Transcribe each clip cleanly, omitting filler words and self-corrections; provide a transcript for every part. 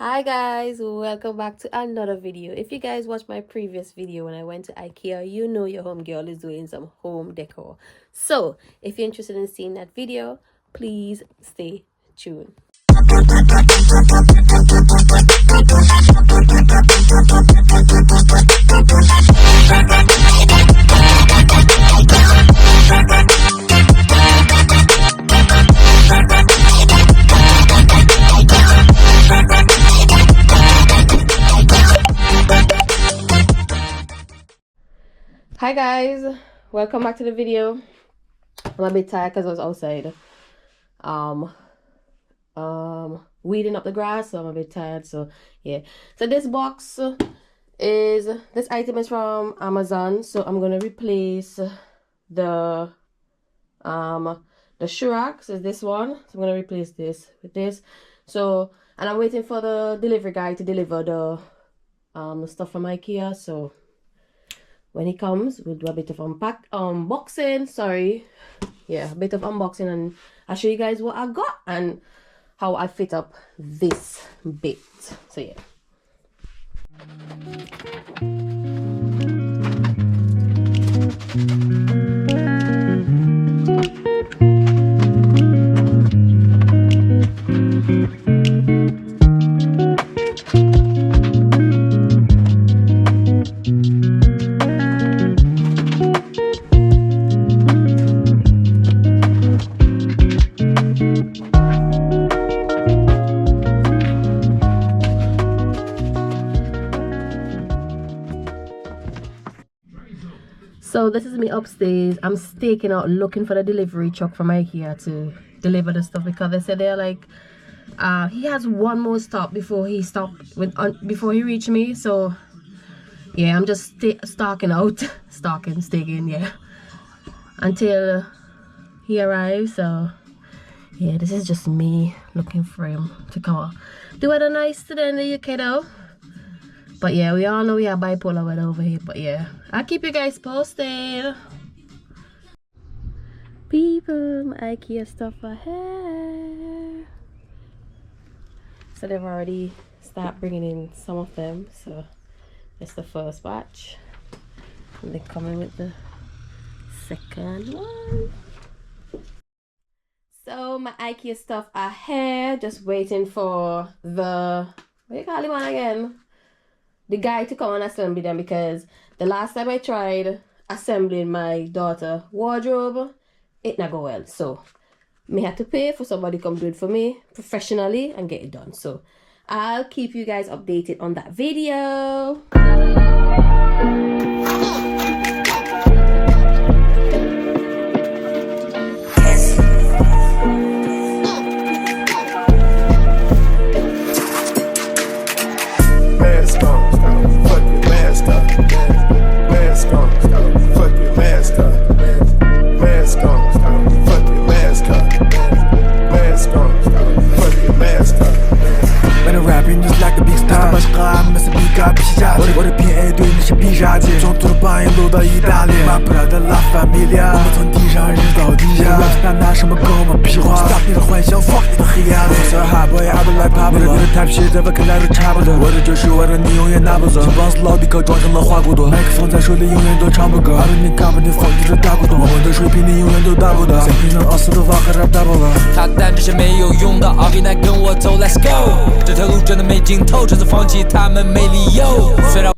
Hi guys, welcome back to another video. If you guys watched my previous video when I went to Ikea, you know your home girl is doing some home decor. So if you're interested in seeing that video, please stay tuned. Hi guys, welcome back to the video. I'm a bit tired because I was outside weeding up the grass, so I'm a bit tired. So yeah, so this item is from Amazon, so I'm gonna replace the Shurax is this one, so I'm gonna replace this with this. So, and I'm waiting for the delivery guy to deliver the stuff from Ikea. So when he comes, we'll do a bit of unboxing. Sorry, yeah, a bit of unboxing, and I'll show you guys what I got and how I fit up this bit. So yeah. So this is me upstairs. I'm staking out looking for the delivery truck from Ikea to deliver the stuff, because they said they're like he has one more stop before he before he reached me. So yeah, I'm just staking, yeah, until he arrives. So yeah, this is just me looking for him to come out. The weather nice today in the UK though. But yeah, we all know we have bipolar weather over here. But yeah, I'll keep you guys posted. People, my Ikea stuff are here. So they've already started bringing in some of them. So it's the first batch. And they're coming with the second one. So my Ikea stuff are here. Just waiting for the, what do you call him on again? The guy to come and assemble them, because the last time I tried assembling my daughter wardrobe, it not go well. So me had to pay for somebody to come do it for me professionally and get it done. So I'll keep you guys updated on that video.我的PA 对你是必杀技，从土巴音路到意大利，马布拉的拉法米利亚，我们从地上人到地下，拿什么跟我们屁话 ？Stop 你的幻想 ，fuck 你的黑暗里。所有哈 boy I don't like pop， 你的 type shit 在我看来都差不多。我的就是我的，你永远拿不走。这帮死老迪克装成了花骨朵，麦克风在手里永远都唱不够。阿伦你看不你 fuck 你这大骨朵，我们的水平你永远都达不到。谁平能熬死的话还 rap 大爆了？他但这些没有用的 ，all we 来跟我走 ，Let's go。这条路真的没尽头，这次放弃他们没理由。虽然。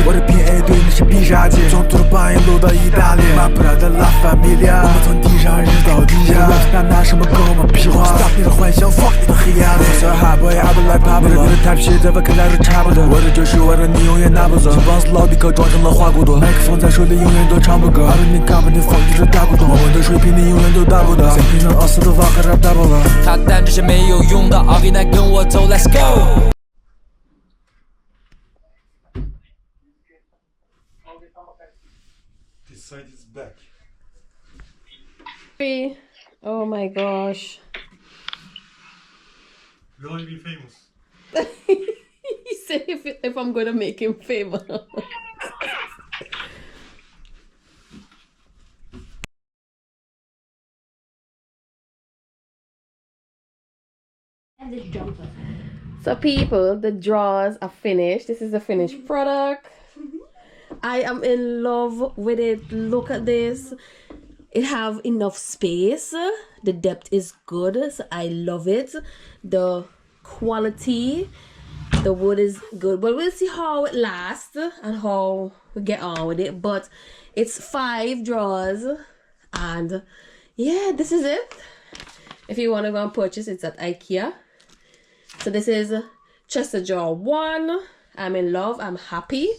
我的PA 对你是必杀技，从土巴音路到意大利，马布拉的拉法米利亚，我们从地上人到地下，拿什么跟我们屁话 ？Stop 你的幻想 ，fuck 你的黑暗里。所有哈 boy I don't like pop， 你的 type shit 在我看来都差不多。我的就是我的，你永远拿不走。这帮死老迪克装成了花骨朵，麦克风在手里永远都唱不够。阿伦你看不你 fuck 你这大骨朵，我们的水平你永远都达不到。谁平能熬死的话还 rap 大爆了？他但这些没有用的，all we 来跟我走 ，Let's go。side is back. Oh my gosh. You want to be famous? He said if I'm gonna make him famous. And this jumper. So people, the drawers are finished. This is the finished product. I am in love with it. Look at this. It have enough space. The depth is good, so I love it. The quality, the wood is good, but we'll see how it lasts and how we get on with it. But it's 5 drawers, and yeah, this is it. If you want to go and purchase, it's at Ikea. So this is chest of drawer 1. I'm in love. I'm happy.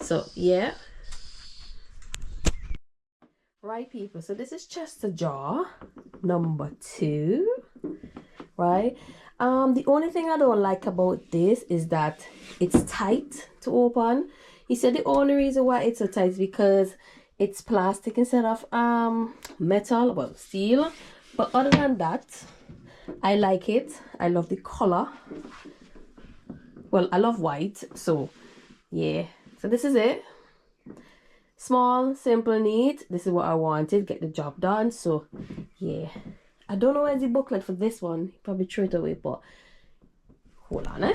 So yeah. Right, people, so this is chest of drawer number 2, right? The only thing I don't like about this is that it's tight to open. He said the only reason why it's so tight is because it's plastic instead of metal, well, steel. But other than that, I like it. I love the color. Well, I love white, so yeah. So this is it. Small, simple, neat. This is what I wanted. Get the job done. So yeah, I don't know where's the booklet for this one. Probably threw it away, but hold on,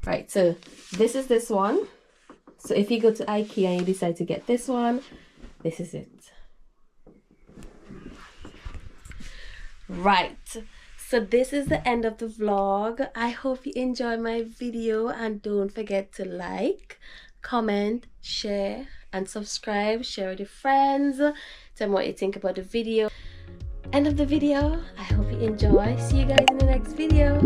Right, so this is this one. So if you go to Ikea and you decide to get this one, this is it. Right, so this is the end of the vlog. I hope you enjoy my video, and don't forget to like, comment, share and subscribe. Share with your friends. Tell me what you think about the video. End of the video. I hope you enjoy. See you guys in the next video.